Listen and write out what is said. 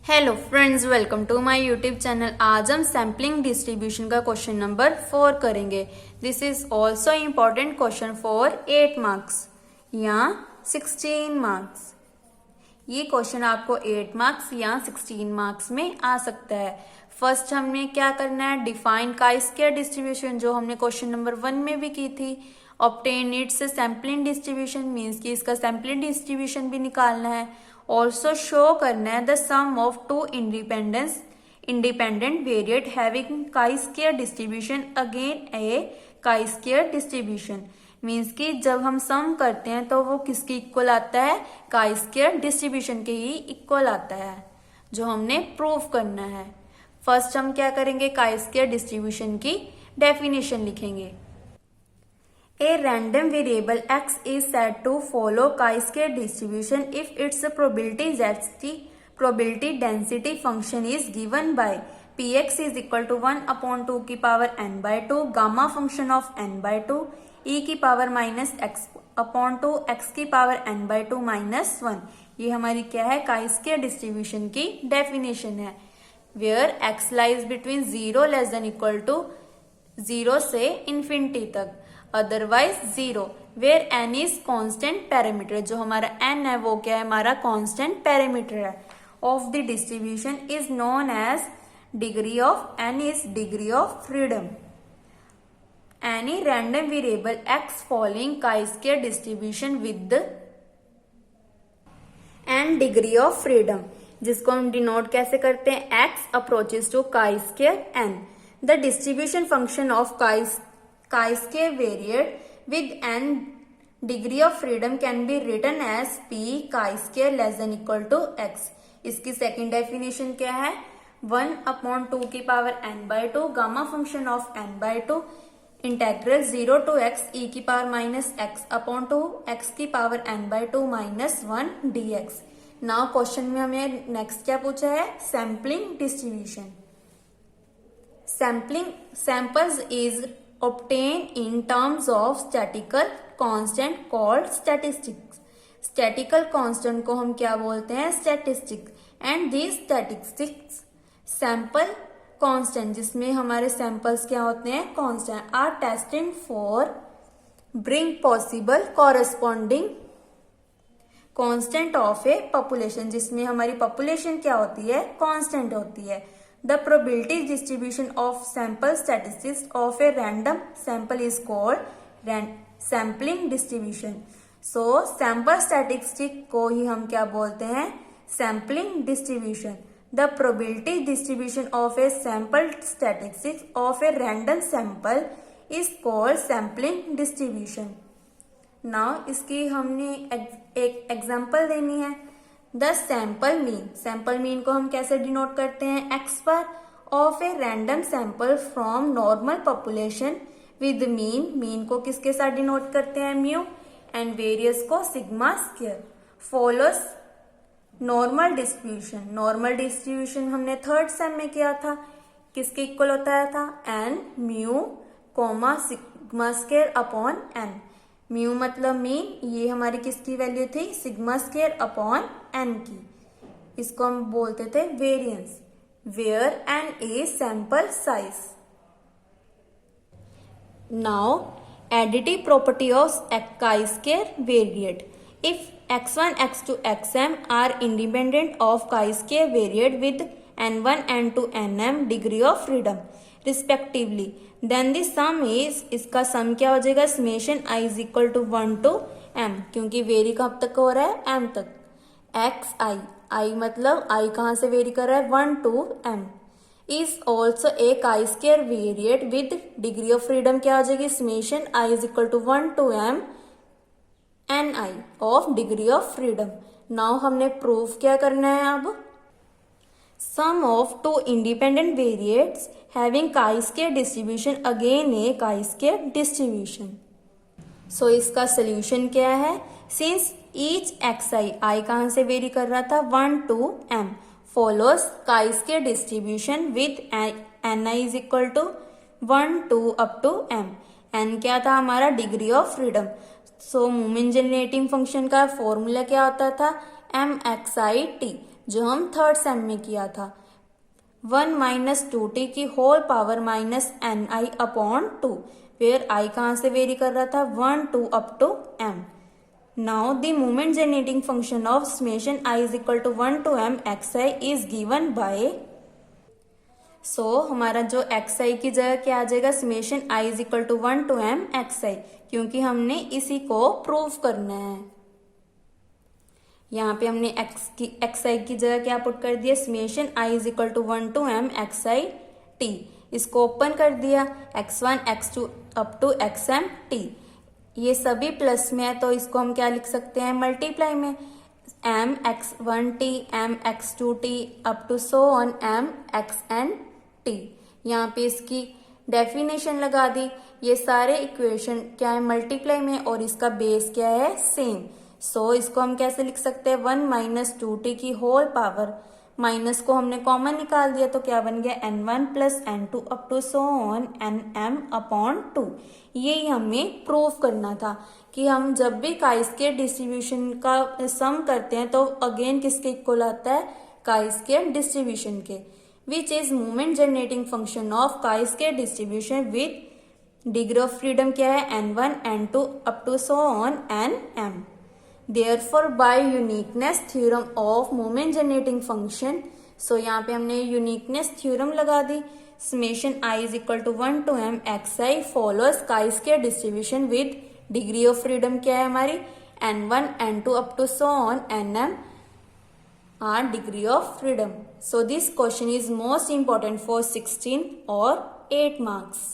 Hello friends, welcome to my YouTube channel. आज हम sampling distribution का क्वेश्चन नंबर 4 करेंगे। This is also important question for 8 marks या 16 marks. ये question आपको 8 मार्क्स या 16 मार्क्स में आ सकता है। फर्स्ट हमने क्या करना है, डिफाइन काई स्क्वायर डिस्ट्रीब्यूशन, जो हमने क्वेश्चन नंबर 1 में भी की थी। Obtain it's sampling distribution means कि इसका सैम्पलिंग डिस्ट्रीब्यूशन भी निकालना है। ऑल्सो शो करना है the sum of two independent variate having chi square distribution again a chi square distribution. Means कि जब हम सम करते हैं तो वो किसके इक्वल आता है, काई स्क्वायर डिस्ट्रीब्यूशन के ही इक्वल आता है, जो हमने प्रूव करना है। फर्स्ट हम क्या करेंगे, काई स्क्वायर डिस्ट्रीब्यूशन की डेफिनेशन लिखेंगे। A random variable x is said to follow chi-square distribution if its probability density function is given by px is equal to 1 upon 2 की power n by 2 gamma function of n by 2 e की power minus x upon 2 x की power n by 2 minus 1। ये हमारी क्या है, chi-square distribution की definition है। Where x lies between 0 less than equal to 0 से इंफिनिटी तक, otherwise 0। Where n is constant parameter, जो हमारा n है वो क्या है, हमारा कांस्टेंट पैरामीटर है। Of the distribution is known as degree of n is degree of freedom. Any random variable x following chi square distribution with n degree of freedom, जिसको हम डिनोट कैसे करते हैं, x approaches to chi square n। The distribution function of chi-square variate with n degree of freedom can be written as p chi-square less than equal to x। इसकी second definition क्या है, 1 upon 2 की power n by 2 gamma function of n by 2 integral 0 to x e की power minus x upon 2 x की power n by 2 minus 1 dx। Now question में हमें next क्या पूछा है, sampling distribution. samples is obtained in terms of statistical constant called statistics। statistical constant को हम क्या बोलते हैं, statistics। and these statistics sample constant, जिसमें हमारे samples क्या होते हैं, constant, are tested for bring possible corresponding constant of a population, जिसमें हमारी population क्या होती है, constant होती है। The probability distribution of sample statistics of a random sample is called sampling distribution। So sample statistic को ही हम क्या बोलते हैं, sampling distribution। The probability distribution of a sample statistics of a random sample is called sampling distribution। Now इसकी हमने एक example देनी है। The sample mean, sample mean को हम कैसे डिनोट करते हैं, x पर, of a random sample from normal population with mean, mean को किसके साथ डिनोट करते हैं, म्यू, एंड वेरियस को sigma square. Follows normal distribution, normal distribution हमने थर्ड सेम में किया था, किसके इक्वल होता था, n mu comma sigma square upon n. Mu मतलब मीन, ये हमारी किसकी वैल्यू थी, सिग्मा स्क्वायर अपॉन एन की। इसको हम बोलते थे variance. Where n is sample size. Now additive property of chi square variate. If x1 x2 xm are independent of chi square variate with n1 n2 nm degree of freedom respectively, then the sum is, इसका sum क्या हो जाएगा, summation i is equal to 1 to m, क्योंकि वेरी कब तक हो रहा है, m तक। x i मतलब i कहाँ से वेरी कर रहा है, 1 to m, is also a chi square variate with degree of freedom क्या हो जाएगी, summation i is equal to 1 to m ni of degree of freedom. Now हमने प्रूफ क्या करना है, अब sum of two independent variates having chi-square distribution again a chi-square distribution। So इसका solution क्या है, since each xi कहाँ से वेरी कर रहा था, 1 to m, follows chi-square distribution with ni is equal to 1 to up to m। n क्या था हमारा, degree of freedom. So moment generating function का फॉर्मूला क्या होता था, mxit। जो हम थर्ड सेम में किया था। 1 माइनस 2t की whole power minus ni upon 2, where i कहाँ से वेरी कर रहा था, 1 2 up to m। Now the moment generating function of summation i is equal to 1 to m xi is given by, so हमारा जो xi की जगह क्या आ जाएगा, summation i is equal to 1 to m xi, क्योंकि हमने इसी को प्रूव करना है। यहाँ पे हमने xi की जगह क्या पुट कर दिया, summation i is equal to 1 to m xi t। इसको ओपन कर दिया, x1 x2 up to xm t, ये सभी प्लस में है तो इसको हम क्या लिख सकते हैं, मल्टीप्लाई में, m x1t m x2t up to so on m xn t। यहाँ पे इसकी डेफिनेशन लगा दी, ये सारे इक्वेशन क्या है, मल्टीप्लाई में, और इसका बेस क्या है, सेम। सो इसको हम कैसे लिख सकते हैं, 1 माइनस 2t की होल पावर, माइनस को हमने कॉमन निकाल दिया तो क्या बन गया, n1 plus n2 up to so on nm upon 2। यही हमें प्रूव करना था कि हम जब भी काई-स्क्वायर डिस्ट्रीब्यूशन का सम करते हैं तो अगेन किसके इक्वल आता है, काई-स्क्वायर डिस्ट्रीब्यूशन के, which is moment generating function of chi square distribution with degree of freedom क्या है, n1 n2 up to so on nm। Therefore, by uniqueness theorem of moment generating function, so यहाँ पे हमने uniqueness theorem लगा दी, summation i is equal to 1 to m xi follows chi-square distribution with degree of freedom क्या है हमारी, n1 n2 up to so on nm are degree of freedom. So this question is most important for 16 or 8 marks.